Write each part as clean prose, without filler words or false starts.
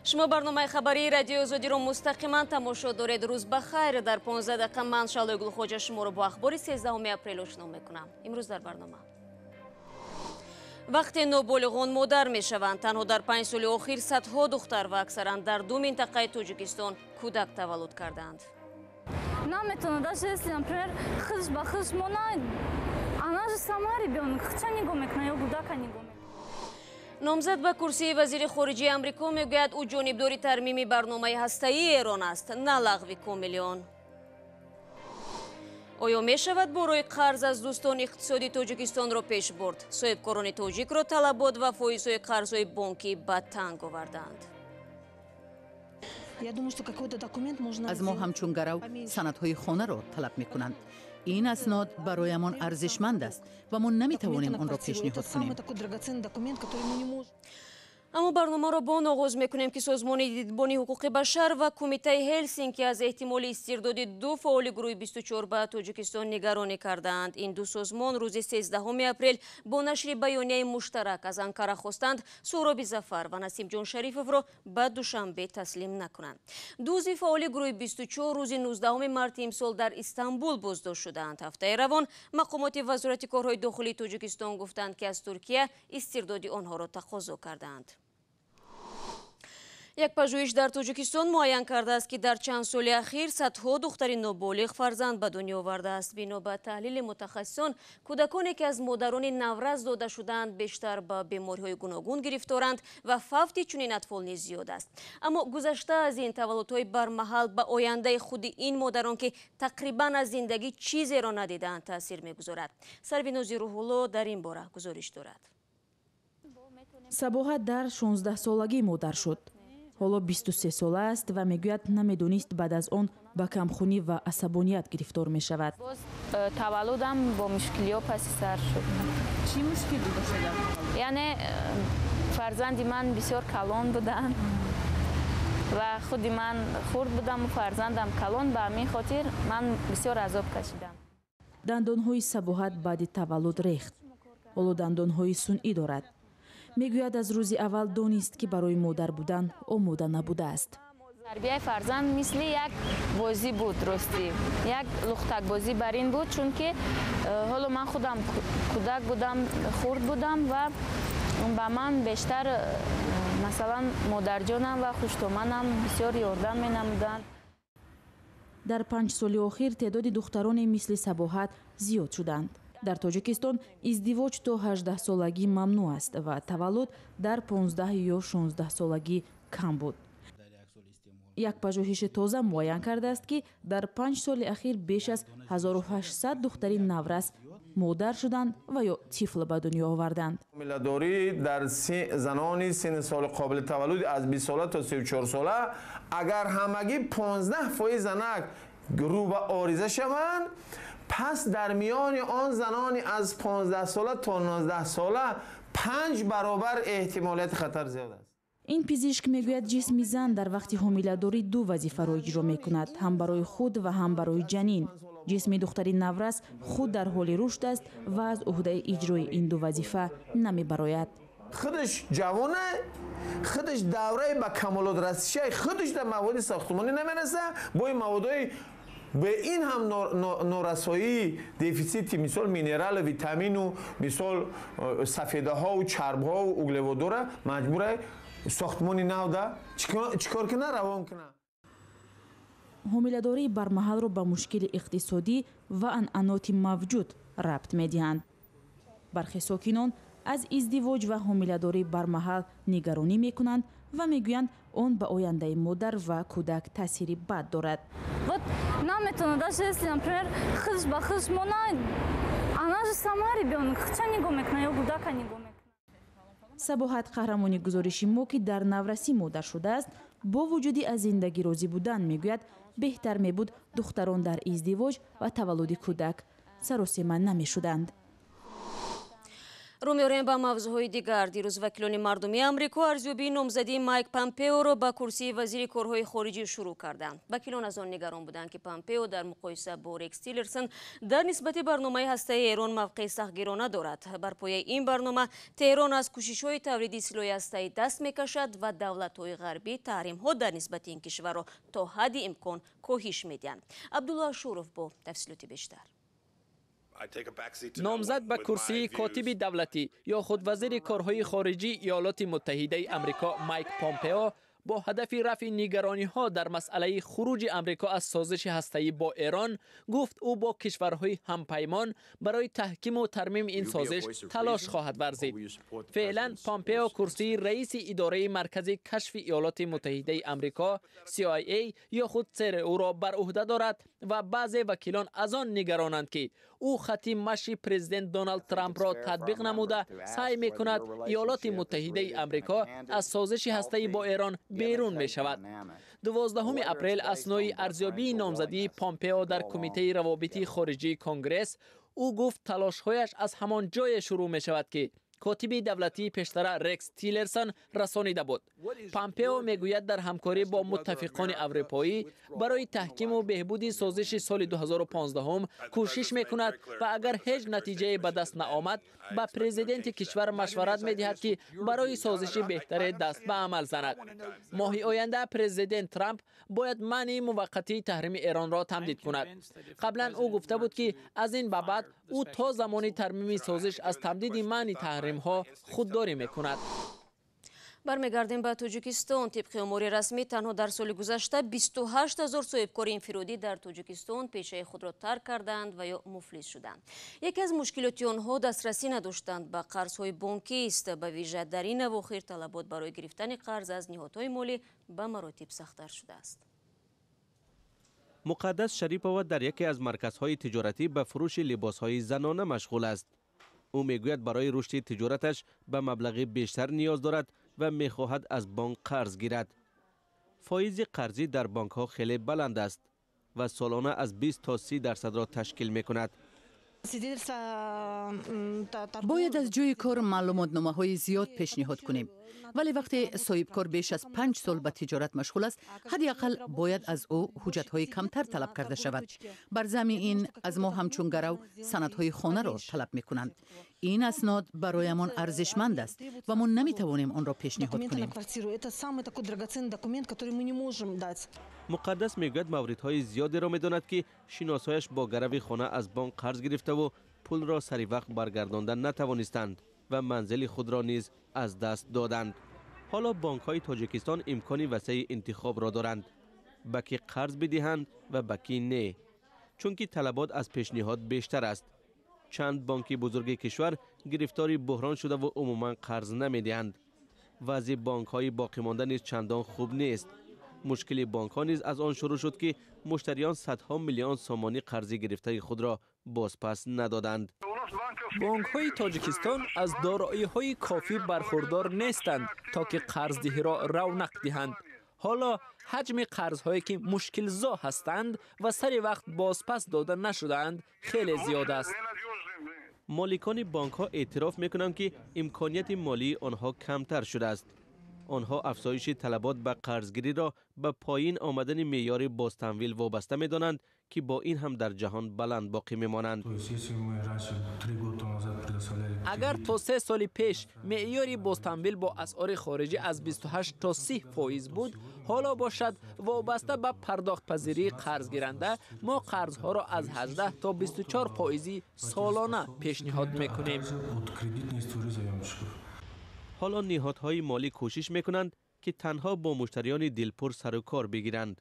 شما برنامه خبری رادیو آزادی‌ро مستقیما تماشا دارید. روز بخیر. در 15 دقیقه من شالوی گلخوجه شما رو با اخبار 13 اپریل آشنا میکنم. امروز در برنامه وقتی نوبالغان مادر میشوند، تنها در 5 سال اخیر صدها دختر و اکثرا در دو منطقه تاجیکستان کودک تولد کردند. نمیتونه даже если например хыж ба хыж мона она же сама ребенок хча нигоҳ мекуна ё кудака нигоҳ мекуна. номзад ба курсии вазири хориҷии амрико мегӯяд ӯ ҷонибдори тармими барномаи ҳастаии эрон аст, на лағви комилион. оё мешавад борои қарз аз дӯстони иқтисоди тоҷикистонро пеш бурд? соҳибкорони тоҷикро талабот ва фоизҳои қарзҳои бонкӣ ба танг оварданд. аз мо ҳамчун гарав санадҳои хонаро талаб мекунанд. ин аснод бароямон арзишманд аст ва мо наметавонем онро пешниҳод кунем. аммо барномаро бо он оғоз мекунем ки созмони дидбони ҳуқуқи башар ва кумитаи ҳелсинки аз эҳтимоли истирдоди ду фаъоли гурӯҳи 24 ба тоҷикистон нигаронӣ кардаанд. ин ду созмон рӯзи 13 апрел бо нашри баёнияи муштарак аз анкара хостанд сӯроби зафар ва насимҷон шарифовро ба душанбе таслим накунанд. ду узви фаъоли гурӯҳи 24 рӯзи 19 марти имсол дар Истанбул боздошт шуданд. ҳафтаи равон мақомоти вазорати корҳои дохилии тоҷикистон гуфтанд ки аз Туркия истирдоди онҳоро тақозо карданд. як пажӯҳиш дар Тоҷикистон муайян кардааст ки дар чанд соли ахир садҳо духтари ноболиғ фарзанд ба дунё овардааст. бино ба таҳлили мутахассисон, кӯдаконе ки аз модарони навраз дода шуданд бештар ба бемориҳои гуногун гирифторанд ва фавти чунин атфол низ зиёд аст. аммо гузашта аз ин таваллудҳои бармаҳал ба ояндаи худи ин модарон ки тақрибан аз зиндагӣ чизеро надидаанд таъсир мегузорад. Сарвинози Рӯҳулло дар ин бора гузориш дорад. Сабоҳат дар 16 солагӣ модар шуд. ҳоло 23 сола аст ва мегӯяд намедонист баъд аз он ба камхунӣ ва асабоният гирифтор мешавад. боз таваллудам бо мушкилиҳо паси сар шуд. чӣ мушкилӣ дошта? яъне фарзанди ман бисёр калон буданд ва худи ман хурд будам, фарзандам калон. ба ҳамин хотир ман бисёр азоб кашидам. дандонҳои Сабоҳат баъди таваллуд рехт. ҳоло дандонҳои сунъӣ дорад. мегӯяд аз рӯзи аввал донист ки барои модар будан омода набудааст. тарбияи фарзанд мисли як бозӣ буд, ростӣ як лухтакбозӣ бар ин буд, чунки ҳоло ман худам кӯдак будам, хурд будам ва ба ман бештар масалан модарҷонам ва хуштоманам бисёр ёрдам менамуданд. дар 5 соли охир теъдоди духтароне мисли Сабоҳат зиёд шуданд. дар Тоҷикистон издивоҷ то 18 солагӣ мамнӯъ аст ва таваллуд дар 15 ё 16 солагӣ кам буд. як пажӯҳиши тоза муайян кардааст ки дар 5 соли ахир беш аз 1800 духтари наврас модар шуданд ва ё тифл ба дунё оварданд. ҳомиладорӣ дар занони синни соли қобили таваллуд аз 20 сола то 34 сола агар ҳамагӣ 15% занак рӯ ба ориза шаванд, пас дар миёни он занони аз 15 сола то 19 сола 5 баробар эҳтимолияти хатар зиёд аст. ин пизишк мегӯяд ҷисми зан дар вақти ҳомиладорӣ ду вазифаро иҷро мекунад, ҳам барои худ ва ҳам барои ҷанин. ҷисми духтари наврас худ дар ҳоли рушд аст ва аз уҳдаи иҷрои ин ду вазифа намебарояд. худаш ҷавона, худаш давраи ба камолот расишаи худаш дар маводи сохтмонӣ наменаса, бо ин маводҳои به این هم نارسایی دفیسیتی مثال مینرال ویتامین و مثال سفیده ها و چرب ها و اوگلوودورا مجبوره ساختمانی نوده چیکار کنه روان کنه. ҳомиладории бармаҳалро ба мушкили иқтисодӣ ва анъаноти мавҷуд рабт медиҳанд. бархе сокинон аз издивоҷ ва ҳомиладории бармаҳал нигаронӣ мекунанд ва мегӯянд он ба ояндаи модар ва кӯдак таъсири бад дорад. вот наметона даже если например хыж ба хыж мона она же сама ребенок хча нигоҳ мекуна ё кӯдака нигоҳ мекуна. Сабоҳат қаҳрамони гузориши мо ки дар наврасӣ модар шудааст, бо вуҷуди аз зиндагӣ розӣ будан мегӯяд беҳтар мебуд духтарон дар издивоҷ ва таваллуди кӯдак саросема намешуданд. رو می‌آوریم به موضوعهای دیگر. دیروز وکیلان مردمی آمریکا ارزیابی نامزدی مایک پامپئو را به کرسی وزیر کارهای خارجی شروع کردند. وکیلان از آن نگران بودند که پامپئو در مقایسه با رکس تیلرسون در نسبت برنامه هسته‌ای ایران موقع سختگیرانه دارد. بر پایه این برنامه تهران از کوشش‌های تولید سلاح هسته‌ای دست می‌کشد و دولت‌های غربی تحریم‌ها در نسبت این کشور را تا حد امکان کاهش می‌دهند. عبدالله شورف با تفصیلات بیشتر. نامزد به کرسی کاتیبی دولتی یا خود وزیر کارهای خارجی ایالات متحده آمریکا مایک پامپئو با هدف رفع نگرانی‌ها در مسئله خروج آمریکا از سازش هسته‌ای با ایران گفت او با کشورهای همپیمان برای تحکیم و ترمیم این سازش تلاش خواهد ورزید. فعلا پامپئو کرسی رئیس اداره مرکز کشف ایالات متحده آمریکا CIA یا خود سر او را بر عهده دارد و بعضی وکیلان از آن نگرانند که او خط مشی پرزیدنت دونالد ترامپ را تطبیق نموده سعی می‌کند ایالات متحده آمریکا از سازش هسته‌ای با ایران بیرون می شود. 12 اپریل اثنای ارزیابی نامزدی پامپئو در کمیته روابط خارجی کنگرس او گفت تلاش‌هایش از همان جای شروع می شود که کاتیبی دولتی پیشتر رکس تیلرسون رسانیده بود. پامپئو میگوید در همکاری با متفقان اروپایی برای تحکیم و بهبود سازش سال 2015 کوشش میکند و اگر هیچ نتیجه به دست نآمد به پرزیدنت کشور مشورت میدهد که برای سازش بهتر دست به عمل زند. ماه آینده پرزیدنت ترامپ باید منع موقتی تحریم ایران را تمدید کند. قبلا او گفته بود که از این به بعد او تا زمان ترمیم سازش از تمدید منع تحریم ها خودداری میکند. برمیگردیم به تاجیکستان. طبق امور رسمی تنها در سال گذشته 28,000 صاحبکار انفرادی در تاجیکستان پیشه خود را ترک کردند و یا مفلس شدند. یکی از مشکلات آنها دسترسی نداشتند به قرضهای بانکی است. به ویژه در این اواخر طلبات برای گرفتن قرض از نهادهای مالی به مراتب سخت‌تر شده است. مقدس شریپова در یکی از مرکزهای تجارتی به فروش لباسهای زنانه مشغول است. او میگوید برای رشد تجارتش به مبلغ بیشتر نیاز دارد و میخواهد از بانک قرض گیرد. فایز قرضی در بانک ها خیلی بلند است و سالانه از 20 تا 30% را تشکیل میکند. باید از جای کار معلومات نامه های زیاد پیشنهاد کنیم، ولی وقتی صاحب کار بیش از 5 سال به تجارت مشغول است حداقل باید از او حجت های کمتر طلب کرده شود. بر ضمن این از ما همچون گرو سندهای خانه را طلب می کنند. این اسناد برایمان ارزشمند است و ما نمی توانیم آن را پیشنهاد کنیم. مقدس میگوید موردهای زیادی را میداند که شناسایش با گرو خانه از بانک قرض گرفته و پول را سری وقت برگرداندن نتوانستند و منزل خود را نیز از دست دادند. حالا بانک‌های تاجیکستان امکانی وسیع انتخاب را دارند، به کی قرض بدهند و به کی نه، چون که طلبات از پیشنهاد بیشتر است. چند بانک بزرگ کشور گرفتار بحران شده و عموما قرض نمیدهند. وضع بانک‌های باقی مانده نیز چندان خوب نیست. مشکل بانک‌ها نیز از آن شروع شد که مشتریان صدها میلیون سومانی قرضی گرفته خود را بازپس ندادند. بانک‌های تاجیکستان از دارایی‌های کافی برخوردار نیستند تا که قرضدهی را رونق دهند. حالا حجم قرض‌هایی که مشکل زا هستند و سری وقت بازپس داده نشدند خیلی زیاد است. مالکان بانک‌ها اعتراف می‌کنند که امکانیت مالی آنها کمتر شده است. آنها افزایش طلبات به قرضگیری را به پایین آمدن معیار بازتمویل وابسته می‌دانند که با این هم در جهان بلند باقی می‌مانند. اگر تا 3 سال پیش معیار بازتمویل با اسعار خارجی از 28 تا 30% بود، حالا باشد وابسته به پرداخت پذیری قرض گیرنده ما قرضها را از 18 تا 24% سالانه پیشنهاد می‌کنیم. حالا نهادهای مالی کوشش میکنند که تنها با مشتریان دلپر سر و کار بگیرند.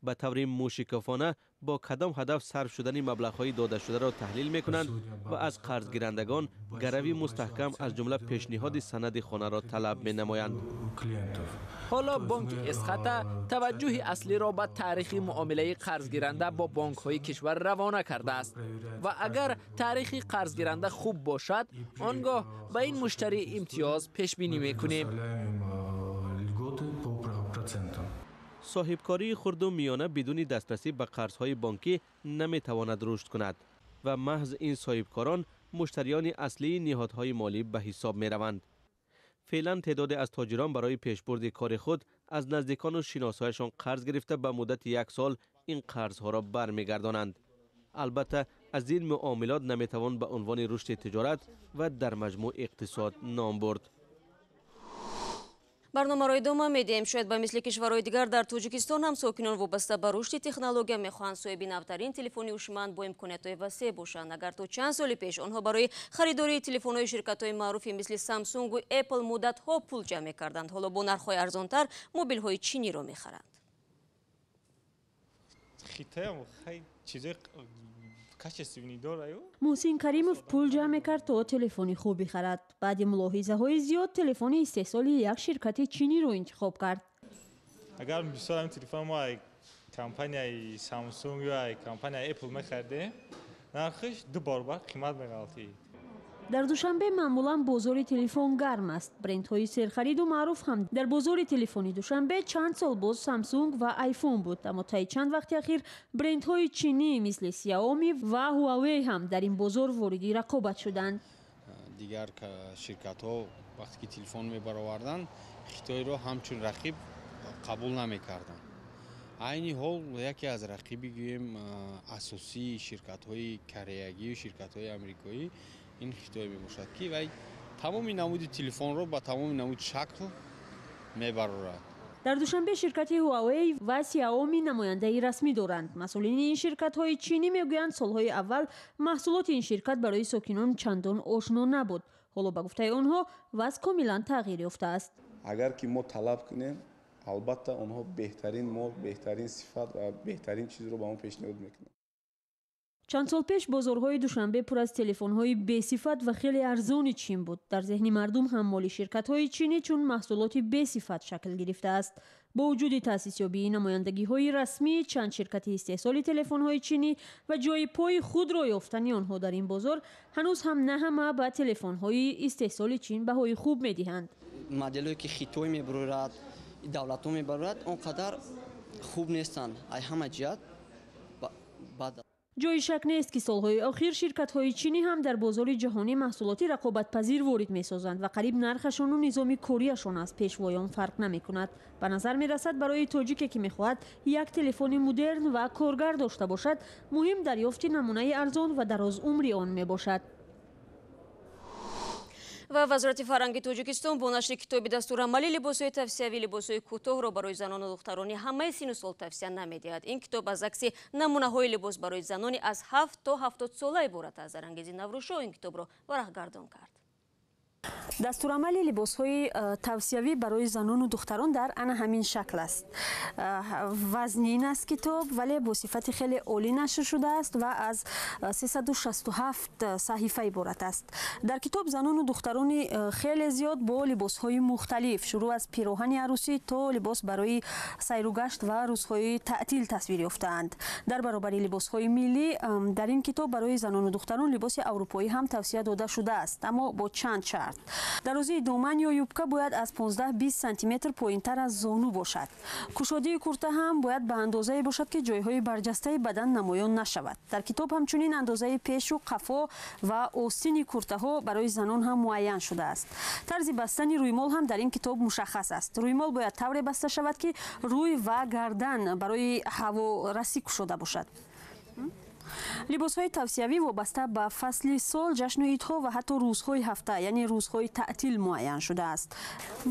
به طور موشکافانه با کدام هدف صرف شدن مبلغ‌های داده شده را تحلیل میکنند و از قرض گیرندگان گروی مستحکم از جمله پیشنهاد سند خانه را طلب می‌نمایند. حالا بانک اسخطه توجه اصلی را به تاریخ معامله قرض گیرنده با بانک‌های کشور روانه کرده است و اگر تاریخ قرض گیرنده خوب باشد آنگاه به این مشتری امتیاز پیش بینی می‌کنیم. صاحبکاری خرد و میانه بدون دسترسی به قرضهای بانکی نمیتواند رشد کند و محض این صاحبکاران مشتریان اصلی نهادهای مالی به حساب می روند. فعلا تعدادی از تاجران برای پیشبرد کار خود از نزدیکان و شناسایشان قرض گرفته به مدت 1 سال این قرضها را برمیگردانند. البته از این معاملات نمیتوان به عنوان رشد تجارت و در مجموع اقتصاد نام برد. برنامه ادامه میدیم. شاید به مثل کشورهای دیگر در تاجیکستان هم ساکنان وابسته به رشد تکنولوژی میخواهند صاحب نوترین تلفنی هوشمند با امکانیت‌های وسیع باشند. اگر تا چند سال پیش آنها برای خریداری تلفن‌های شرکت‌های معروفی مثل سامسونگ و اپل مدت‌ها پول جمع می‌کردند، حالا با نرخ‌های ارزان‌تر موبایل‌های چینی را می‌خرند. محسن کریمов پول جمع کرد تا تلفنی خوب بخرد. بعد ملاحظه‌های زیاد تلفن استحصال یک شرکت چینی رو انتخاب کرد. اگر مثلا تلفن ما کمپانی سامسونگ یا کمپانی اپل می‌خریدیم، نرخش 2 برابر قیمت می‌گالتید. در دوشنبه معمولا بازار تلفن گرم است. برندهای سرخرید و معروف هم در بازار تلفنی دوشنبه چند سال باز سامسونگ و آیفون بود، اما تا چند وقت اخیر برندهای چینی مثل سیائومی و هواوی هم در این بازار واردی رقابت شدند. دیگر شرکت‌ها وقتی که تلفن می‌برآوردند، خیتای را همچون رقیب قبول نمی‌کردند. عین حال یکی از رقیبی گویم اساسی شرکت‌های کره‌ای و شرکت‌های آمریکایی این خیتای میباشد که وای تمام نمود تلفن رو با تمام نمود شکل میبرد. در دوشنبه شرکت هواوی و سیائومی نماینده رسمی دارند. مسئولین این شرکت‌های چینی میگویند سالهای اول محصولات این شرکت برای ساکنان چندان آشنا نبود. حالا به گفته آنها وضع کاملا تغییر یافته است. اگر که ما طلب کنیم البته آنها بهترین مال، بهترین صفت و بهترین چیز رو به ما پیشنهاد میکنند. چند سال پیش بازارهای دوشنبه پر از تلفن‌های بی‌صفت و خیلی ارزان چین بود. در ذهن مردم حمال شرکت‌های چینی چون محصولات بی‌صفت شکل گرفته است. با وجود تأسیس‌یابی نمایندگی‌های رسمی چند شرکت استحصال تلفن‌های چینی و جای پای خود را یافتن آنها در این بازار، هنوز هم نه همه به تلفن‌های استحصال چین بهای خوب می‌دهند. مدل‌هایی که خیتوی می‌برد، دولت‌ها می‌برد، اونقدر خوب نیستند. ای همه جهت بعد جای شک نیست که سالهای اخیر شرکت‌های چینی هم در بازار جهانی محصولاتی رقابت پذیر وارد می‌سازند و قریب نرخشان و نظام کاریشان از پیشوایان فرق نمی‌کند. به نظر می‌رسد برای تاجیکی که می‌خواهد یک تلفن مدرن و کارگر داشته باشد، مهم دریافت نمونه ارزان و دراز عمری آن میباشد. و وزارت فرهنگ تاجیکستان با نشر کتابی دستورومали لباس‌های توصیوی لباس‌های کوتاه را برای زنان و دخترانی همه سن و سال توصیه نمی‌دهد. این کتاب از عکس نمونه‌های لباس برای زنانی از 7 تا 70 ساله عبارت است. زرانگیزی نوروشو این کتاب را ورق‌گردان کرد. دستورالعمل لباس‌های توصیوی برای زنان و دختران در همین شکل است. وزنین است کتاب ولی با صفت خیلی عالی نشر شده است و از 367 صحیفه عبارت است. در کتاب زنان و دختران خیلی زیاد با لباس‌های مختلف شروع از پیراهن عروسی تا لباس برای سیر و گشت و روزهای تعطیل تصویر یافته‌اند. در برابر لباس‌های ملی در این کتاب برای زنان و دختران لباس اروپایی هم توصیه داده شده است، اما با چند شرط. درازی دامن یا یوبکه باید از 15-20 سانتی متر پایین‌تر از زانو باشد. کشادی کرته هم باید به اندازه‌ای باشد که جای‌های برجسته بدن نمایان نشود. در کتاب همچنین اندازه پیش و قفا و آستین کرته‌ها برای زنان هم معین شده است. طرز بستن رویمال هم در این کتاب مشخص است. رویمال باید طوری بسته شود که روی و گردن برای هوا رسی گشوده باشد. لباس‌های توصیوی وابسته به فصل سال، جشن و عیدها و حتی روزهای هفته یعنی روزهای تعطیل معین شده است.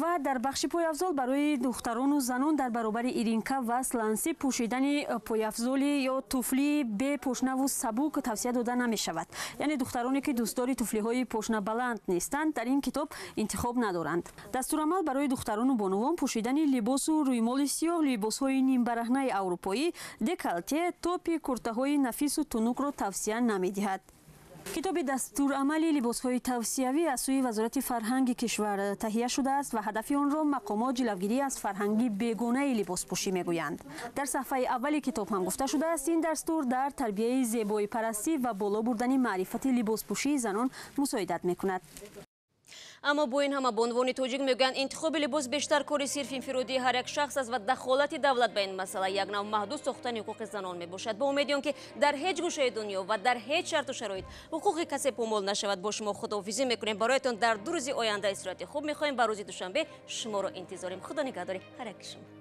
و در بخش پایافزال برای دختران و زنان در برابر ایرینکه و سلانسی پوشیدن پایافزالی یا توفلی به پاشنه و سبک توصیه داده نمی شود. یعنی دخترانی که دوستدار توفلی‌های پاشنه بلند نیستند در این کتاب انتخاب ندارند. دستورالعمل برای دختران و بانوان پوشیدن لباس و رویمال سیاه، لباس‌های نیم برهنه اروپایی، دکالته، توپ، کرته‌های نفیس و تنوک را توصیه نمی‌دهد. کتاب دستورالعمل لباس‌های توصیوی از سوی وزارت فرهنگ کشور تهیه شده است و هدف آن را مقامات جلوگیری از فرهنگ بیگانه لباس پوشی میگویند. در صفحه اول کتاب هم گفته شده است این دستور در تربیت زیبایی پرستی و بالا بردن معرفت لباس پوشی زنان مساعدت می‌کند. اما با این همه بانوان تاجیک میگن انتخاب لباس بیشتر کاری صرف انفرادی هر یک شخص است و دخالت دولت به این مسئله یک نوع محدود ساختن حقوق زنان میباشد. با امید که در هیچ گوشه دنیا و در هیچ شرط و شرایط حقوق کسی پامال نشود. با شما خداحافظی میکنیم. برایتان در 2 روز آینده استراحت خوب میخوایم. با روز دوشنبه شما را انتظاریم. خدا نگهدار هر یک شما.